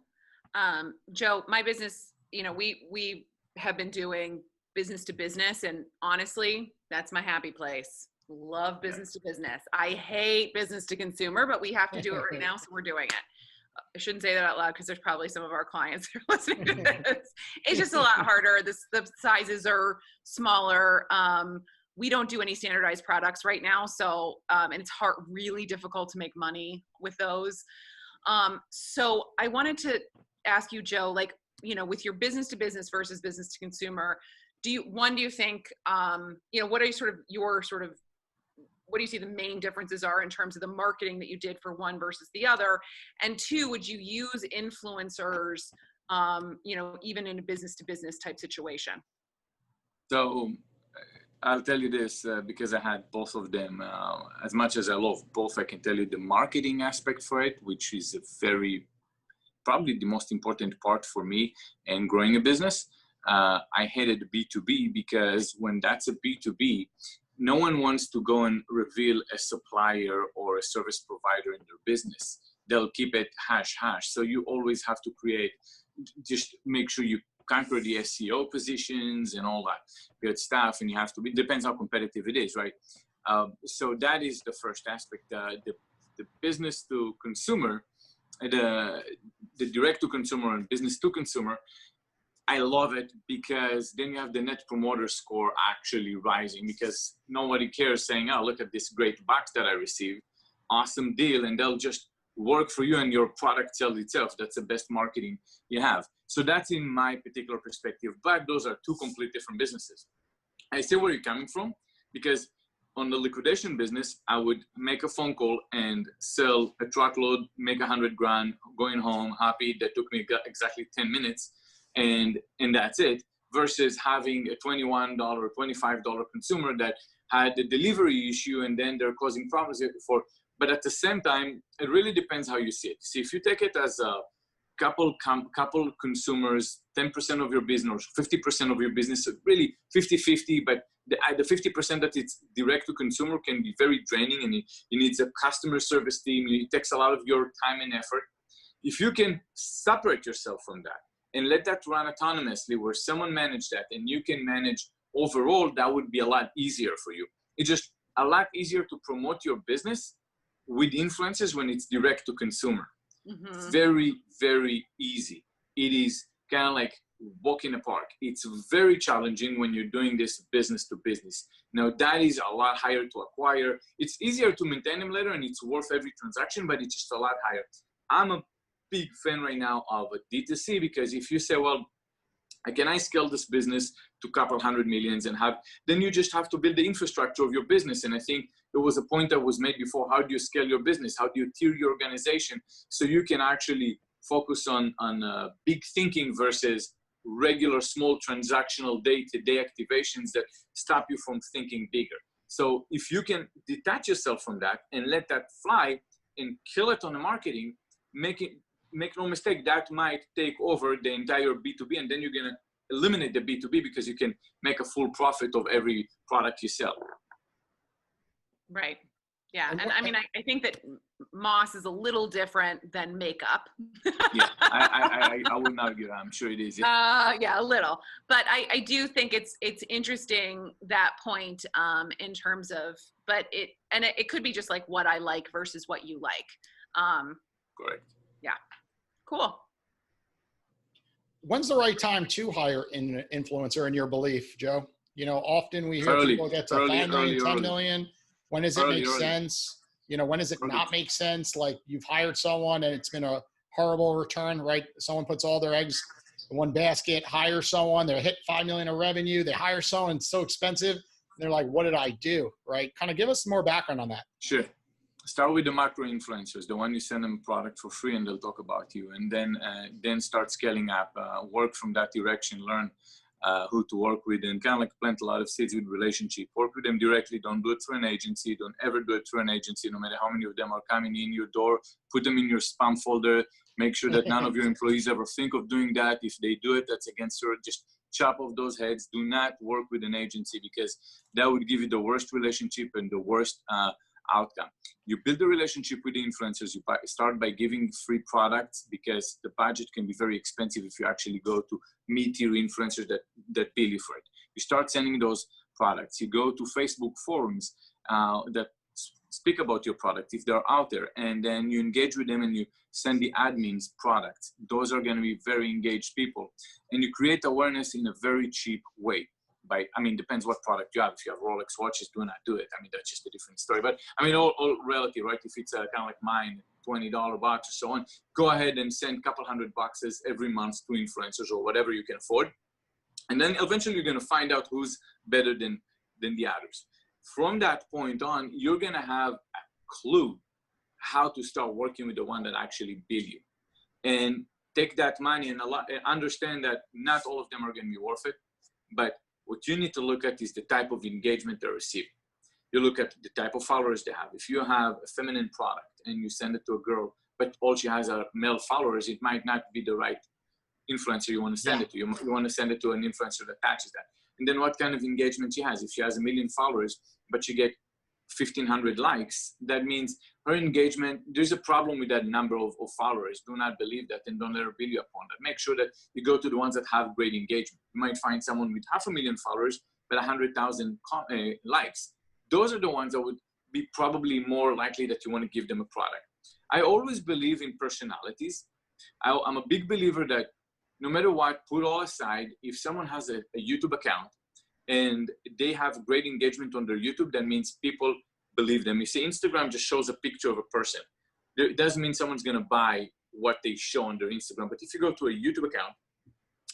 Joe, my business, we have been doing business to business, and honestly, that's my happy place. Love business to business. I hate business to consumer, but we have to do it right now, so we're doing it. I shouldn't say that out loud because there's probably some of our clients that are listening to this. It's just a lot harder. The sizes are smaller. We don't do any standardized products right now, so and it's really difficult to make money with those. So I wanted to ask you, Joe, with your business to business versus business to consumer, do you think, what are what do you see the main differences are in terms of the marketing that you did for one versus the other? And two, would you use influencers, even in a business to business type situation? So I'll tell you this, because I had both of them. As much as I love both, I can tell you the marketing aspect for it, which is probably the most important part for me in growing a business. I hated B2B because when that's a B2B, no one wants to go and reveal a supplier or a service provider in their business. They'll keep it hash. So you always have to just make sure you conquer the SEO positions and all that good stuff. And it depends how competitive it is, right? So that is the first aspect. The business to consumer, the direct to consumer and business to consumer, I love it because then you have the net promoter score actually rising, because nobody cares saying, oh, look at this great box that I received. Awesome deal. And they'll just work for you and your product sells itself. That's the best marketing you have. So that's in my particular perspective, but those are two complete different businesses. I see where you're coming from, because on the liquidation business, I would make a phone call and sell a truckload, make $100,000, going home happy. That took me exactly 10 minutes. And that's it, versus having a $21 or $25 consumer that had the delivery issue and then they're causing problems for. But at the same time, it really depends how you see it. See, if you take it as a couple consumers, 10% of your business, or 50% of your business, really 50-50, but the 50% that it's direct to consumer can be very draining, and it needs a customer service team. It takes a lot of your time and effort. If you can separate yourself from that and let that run autonomously, where someone manage that and you can manage overall, that would be a lot easier for you. It's just a lot easier to promote your business with influencers when it's direct to consumer. Mm-hmm. Very, very easy. It is kind of like walk in a park. It's very challenging when you're doing this business to business. Now that is a lot higher to acquire. It's easier to maintain them later and it's worth every transaction, but it's just a lot higher. I'm a big fan right now of a D2C, because if you say, well, Can I scale this business to a couple hundred millions and then you just have to build the infrastructure of your business. And I think there was a point that was made before. How do you scale your business? How do you tier your organization so you can actually focus on big thinking versus regular small transactional day-to-day activations that stop you from thinking bigger. So if you can detach yourself from that and let that fly and kill it on the marketing, make no mistake, that might take over the entire B2B, and then you're going to eliminate the B2B because you can make a full profit of every product you sell. Right. Yeah. And I mean, I think that moss is a little different than makeup. Yeah, I wouldn't argue. I'm sure it is. Yeah, a little. But I do think it's interesting, that point, in terms of, but it could be just like what I like versus what you like. Correct. Yeah. Cool. When's the right time to hire an influencer in your belief, Joe? You know, often we hear people get to 5 million, 10 million. When does it make sense? You know, when does it not make sense? Like, you've hired someone and it's been a horrible return, right? Someone puts all their eggs in one basket, hire someone, they hit 5 million of revenue, they hire someone, it's so expensive. And they're like, what did I do? Right? Kind of give us more background on that. Sure. Start with the macro influencers, the one you send them a product for free and they'll talk about you. And then start scaling up, work from that direction, learn who to work with, and kind of like plant a lot of seeds with relationship. Work with them directly. Don't do it through an agency. Don't ever do it through an agency, no matter how many of them are coming in your door. Put them in your spam folder. Make sure that none of your employees ever think of doing that. If they do it, that's against your, just chop off those heads. Do not work with an agency, because that would give you the worst relationship and the worst outcome. You build a relationship with the influencers. You start by giving free products, because the budget can be very expensive if you actually go to mid-tier influencers that bill you for it. You start sending those products. You go to Facebook forums that speak about your product if they're out there, and then you engage with them and you send the admins products. Those are going to be very engaged people, and you create awareness in a very cheap way. Depends what product you have. If you have Rolex watches, do not do it. I mean, that's just a different story. But I mean, all relative, right? If it's kind of like mine, $20 box or so on, go ahead and send a couple $100 every month to influencers or whatever you can afford. And then eventually you're going to find out who's better than the others. From that point on, you're going to have a clue how to start working with the one that actually bill you. And take that money and understand that not all of them are going to be worth it. But what you need to look at is the type of engagement they receive. You look at the type of followers they have. If you have a feminine product and you send it to a girl, but all she has are male followers, it might not be the right influencer you want to send it to. You want to send it to an influencer that matches that. And then what kind of engagement she has. If she has 1 million followers, but she get 1,500 likes, that means her engagement, there's a problem with that number of followers. Do not believe that, and don't let her bill you upon that. Make sure that you go to the ones that have great engagement. You might find someone with 500,000 followers, but 100,000 likes. Those are the ones that would be probably more likely that you want to give them a product. I always believe in personalities. I'm a big believer that no matter what, put all aside, if someone has a YouTube account and they have great engagement on their YouTube, that means people believe them. You see, Instagram just shows a picture of a person. It doesn't mean someone's going to buy what they show on their Instagram. But if you go to a YouTube account,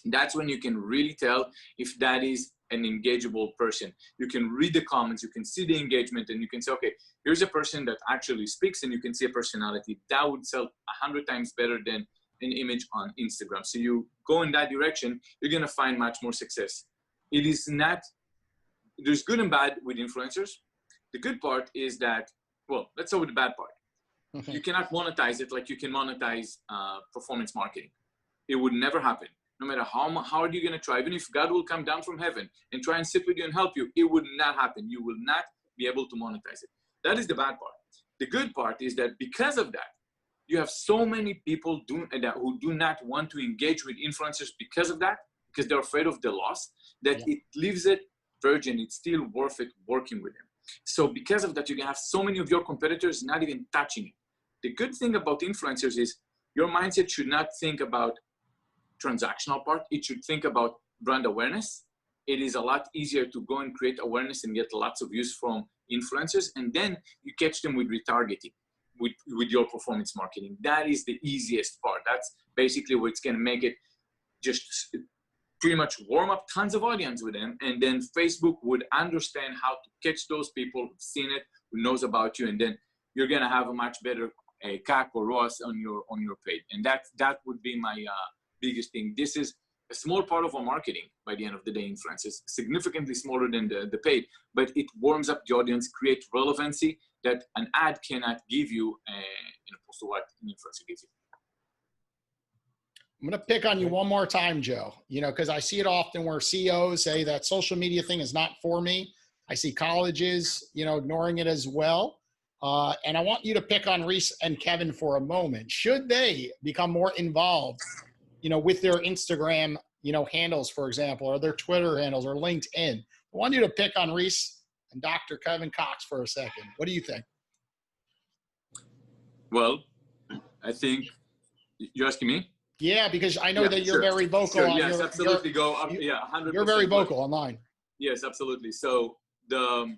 that's when you can really tell if that is an engageable person. You can read the comments, you can see the engagement, and you can say, okay, here's a person that actually speaks, and you can see a personality. That would sell 100 times better than an image on Instagram. So you go in that direction, you're going to find much more success. It is not, there's good and bad with influencers. The good part is that, well, let's start with the bad part. You cannot monetize it like you can monetize performance marketing. It would never happen. No matter how hard you're going to try, even if God will come down from heaven and try and sit with you and help you, it would not happen. You will not be able to monetize it. That is the bad part. The good part is that because of that, you have so many people who do not want to engage with influencers because of that, because they're afraid of the loss, that it leaves it virgin. It's still worth it working with them. So because of that, you can have so many of your competitors not even touching it. The good thing about influencers is your mindset should not think about transactional part. It should think about brand awareness. It is a lot easier to go and create awareness and get lots of views from influencers, and then you catch them with retargeting, with your performance marketing. That is the easiest part. That's basically what's going to make it just pretty much warm up tons of audience with them, and then Facebook would understand how to catch those people who've seen it, who knows about you, and then you're gonna have a much better CAC or ROAS on your page. And that would be my biggest thing. This is a small part of our marketing by the end of the day. Influence is significantly smaller than the paid, but it warms up the audience, creates relevancy that an ad cannot give you, in opposed to what an influencer gives you. I'm going to pick on you one more time, Joe, because I see it often where CEOs say that social media thing is not for me. I see colleges, ignoring it as well. And I want you to pick on Rhys and Kevin for a moment. Should they become more involved, with their Instagram, handles, for example, or their Twitter handles or LinkedIn? I want you to pick on Rhys and Dr. Kevin Cox for a second. What do you think? Well, I think you're asking me. Yeah, because I know that you're very vocal. Sure. On Yes, your, absolutely. Go up. Yeah, 100%. You're very vocal online. Yes, absolutely. So the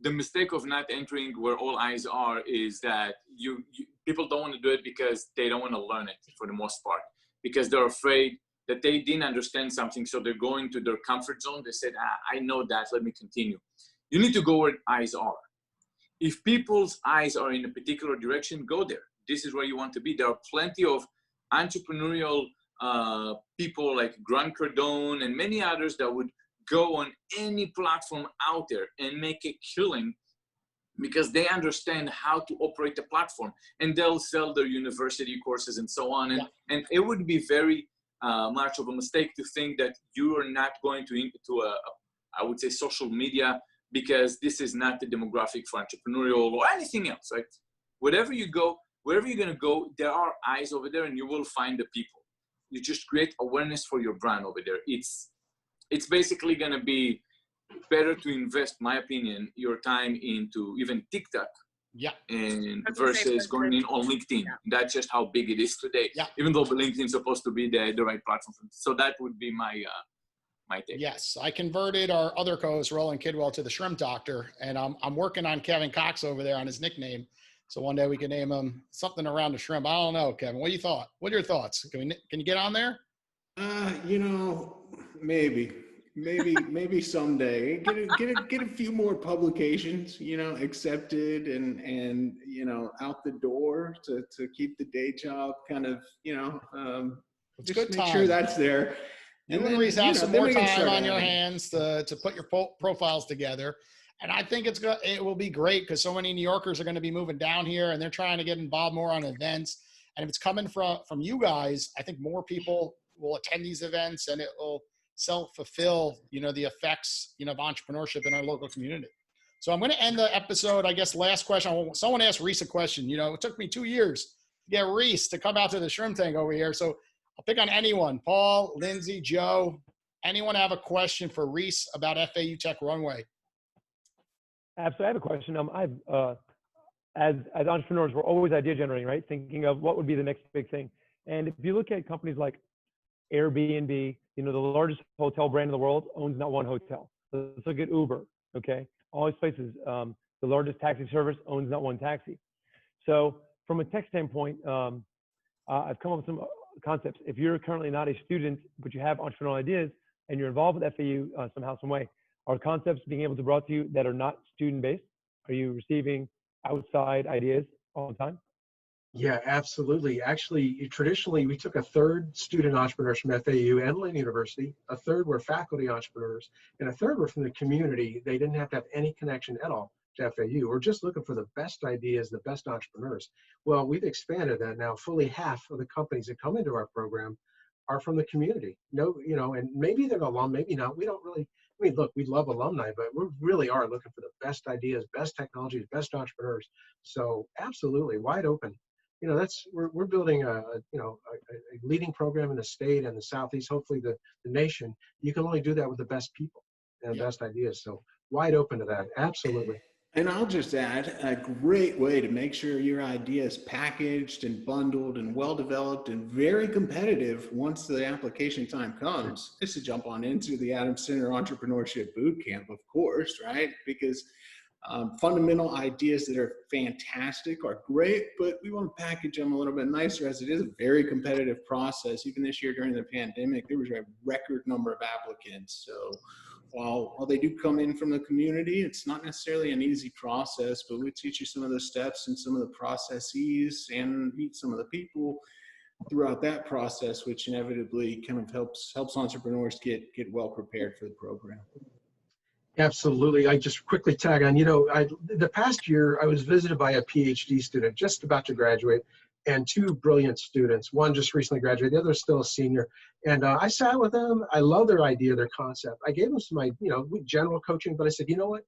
mistake of not entering where all eyes are is that you people don't want to do it because they don't want to learn it for the most part, because they're afraid that they didn't understand something. So they're going to their comfort zone. They said, I know that, let me continue. You need to go where eyes are. If people's eyes are in a particular direction, go there. This is where you want to be. There are plenty of entrepreneurial people like Grant Cardone and many others that would go on any platform out there and make a killing because they understand how to operate the platform, and they'll sell their university courses and so on. And it would be very much of a mistake to think that you are not going to I would say, social media, because this is not the demographic for entrepreneurial or anything else, right? Wherever you go, wherever you're going to go, there are eyes over there and you will find the people. You just create awareness for your brand over there. It's basically going to be better to invest, my opinion, your time into even TikTok and versus going in on LinkedIn. That's just how big it is today. Even though LinkedIn is supposed to be the right platform. So that would be my take. Yes, I converted our other co-host, Roland Kidwell, to the Shrimp Doctor, and I'm working on Kevin Cox over there on his nickname. So one day we can name him something around the shrimp. I don't know, Kevin. What do you thought? What are your thoughts? Can you get on there? Maybe someday. Get a few more publications, accepted and out the door to keep the day job kind of, It's just good make time. sure that's there. And You and then, Rhys have some more time on your adding. hands to put your profiles together. And I think it will be great because so many New Yorkers are going to be moving down here and they're trying to get involved more on events. And if it's coming from you guys, I think more people will attend these events and it will self-fulfill, the effects, of entrepreneurship in our local community. So I'm going to end the episode. I guess last question. Someone asked Rhys a question. It took me 2 years to get Rhys to come out to the shrimp tank over here. So I'll pick on anyone. Paul, Lindsay, Joe. Anyone have a question for Rhys about FAU Tech Runway? Absolutely. I have a question. As entrepreneurs, we're always idea generating, right? Thinking of what would be the next big thing. And if you look at companies like Airbnb, the largest hotel brand in the world owns not one hotel. Let's look at Uber, okay? All these places, the largest taxi service owns not one taxi. So from a tech standpoint, I've come up with some concepts. If you're currently not a student, but you have entrepreneurial ideas and you're involved with FAU somehow, some way, are concepts being able to brought to you that are not student-based? Are you receiving outside ideas all the time? Yeah, absolutely. Actually, traditionally, we took a third student entrepreneurs from FAU and Lynn University, a third were faculty entrepreneurs, and a third were from the community. They didn't have to have any connection at all to FAU. We're just looking for the best ideas, the best entrepreneurs. Well, we've expanded that now. Fully half of the companies that come into our program are from the community. And maybe they're alum, maybe not. We don't really, look, we love alumni, but we really are looking for the best ideas, best technologies, best entrepreneurs. So absolutely, wide open. We're building a leading program in the state and the Southeast, hopefully the nation. You can only do that with the best people and the best ideas. So wide open to that. Absolutely. And I'll just add, a great way to make sure your idea is packaged and bundled and well-developed and very competitive once the application time comes is to jump on into the Adams Center Entrepreneurship Bootcamp, of course, right? Because Fundamental ideas that are fantastic are great, but we want to package them a little bit nicer, as it is a very competitive process. Even this year during the pandemic, there was a record number of applicants. So while they do come in from the community, it's not necessarily an easy process, but we teach you some of the steps and some of the processes and meet some of the people throughout that process, which inevitably kind of helps entrepreneurs get well prepared for the program. Absolutely. I just quickly tag on, the past year I was visited by a PhD student just about to graduate and two brilliant students. One just recently graduated, the other is still a senior. And I sat with them. I love their idea, their concept. I gave them some, general coaching, but I said, you know what?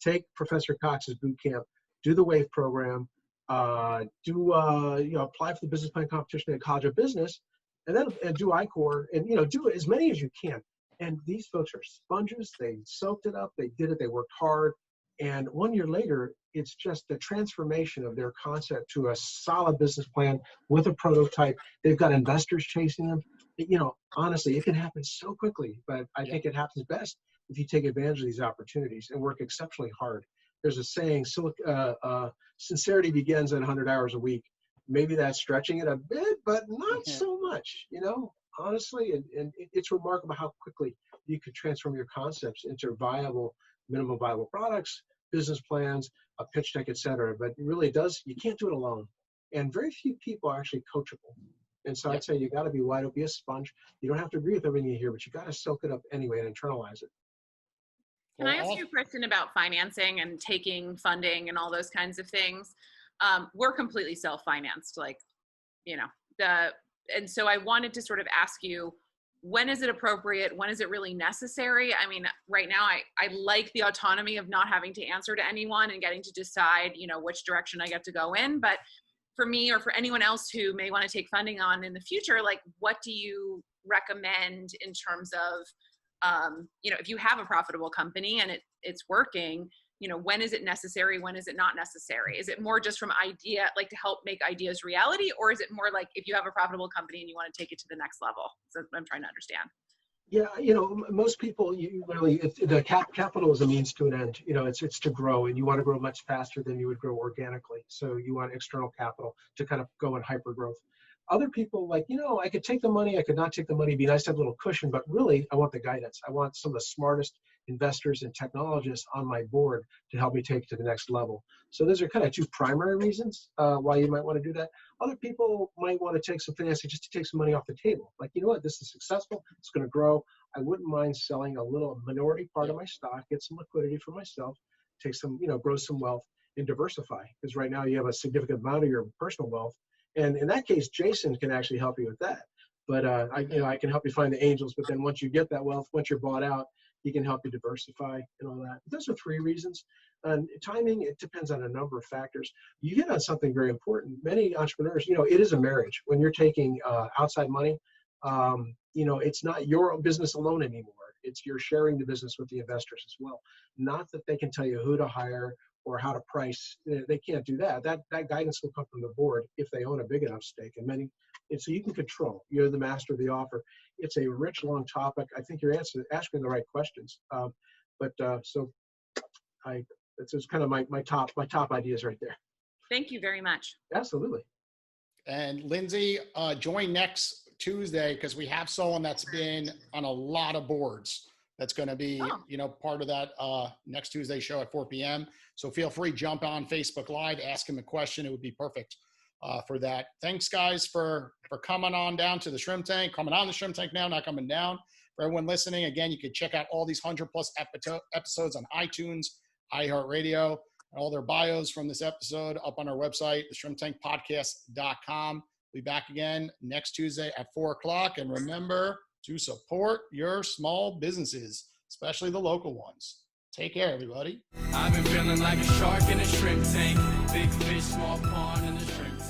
Take Professor Cox's boot camp, do the WAVE program, apply for the business plan competition at College of Business, and then do I-Corps, and do as many as you can. And these folks are sponges. They soaked it up. They did it. They worked hard. And 1 year later, it's just the transformation of their concept to a solid business plan with a prototype. They've got investors chasing them. Honestly, it can happen so quickly, but I think it happens best if you take advantage of these opportunities and work exceptionally hard. There's a saying, sincerity begins at 100 hours a week. Maybe that's stretching it a bit, but not so much, honestly. And it's remarkable how quickly you could transform your concepts into viable, minimum viable products, business plans, a pitch deck, et cetera. But it really does, you can't do it alone. And very few people are actually coachable. And so I'd say you got to be wide open, be a sponge. You don't have to agree with everything you hear, but you got to soak it up anyway and internalize it. Can I ask you a question about financing and taking funding and all those kinds of things? We're completely self-financed, and so I wanted to sort of ask you, when is it appropriate? When is it really necessary? I mean, right now I like the autonomy of not having to answer to anyone and getting to decide, which direction I get to go in. But for me, or for anyone else who may want to take funding on in the future, what do you recommend in terms of, if you have a profitable company and it's working, when is it necessary? When is it not necessary? Is it more just from idea, to help make ideas reality? Or is it more like if you have a profitable company and you want to take it to the next level? So I'm trying to understand. Yeah, most people, the capital is a means to an end. It's to grow, and you want to grow much faster than you would grow organically. So you want external capital to kind of go in hyper growth. Other people I could take the money, I could not take the money. It'd be nice to have a little cushion, but really I want the guidance. I want some of the smartest investors and technologists on my board to help me take it to the next level. So those are kind of two primary reasons why you might want to do that. Other people might want to take some financing just to take some money off the table. This is successful, it's going to grow. I wouldn't mind selling a little minority part of my stock, get some liquidity for myself, take some, grow some wealth and diversify. Because right now you have a significant amount of your personal wealth. And in that case, Jason can actually help you with that. But I can help you find the angels. But then once you get that wealth, once you're bought out, he can help you diversify and all that. Those are three reasons. And timing, it depends on a number of factors. You hit on something very important. Many entrepreneurs, it is a marriage. When you're taking outside money, it's not your business alone anymore. It's you're sharing the business with the investors as well. Not that they can tell you who to hire or how to price. They can't do that. That guidance will come from the board if they own a big enough stake. And so you can control. You're the master of the offer. It's a rich, long topic. I think you're asking the right questions. It's kind of my top ideas right there. Thank you very much. Absolutely. And Lindsay, join next Tuesday because we have someone that's been on a lot of boards. That's going to be, part of that next Tuesday show at 4 p.m. So feel free, jump on Facebook Live, ask him a question. It would be perfect for that. Thanks, guys, for coming on down to the Shrimp Tank, coming on the Shrimp Tank now, not coming down. For everyone listening, again, you can check out all these 100+ episodes on iTunes, iHeartRadio, and all their bios from this episode up on our website, theshrimptankpodcast.com. We'll be back again next Tuesday at 4 o'clock. And remember to support your small businesses, especially the local ones. Take care, everybody. I've been feeling like a shark in a shrimp tank. Big fish, small pond in the shrimp tank.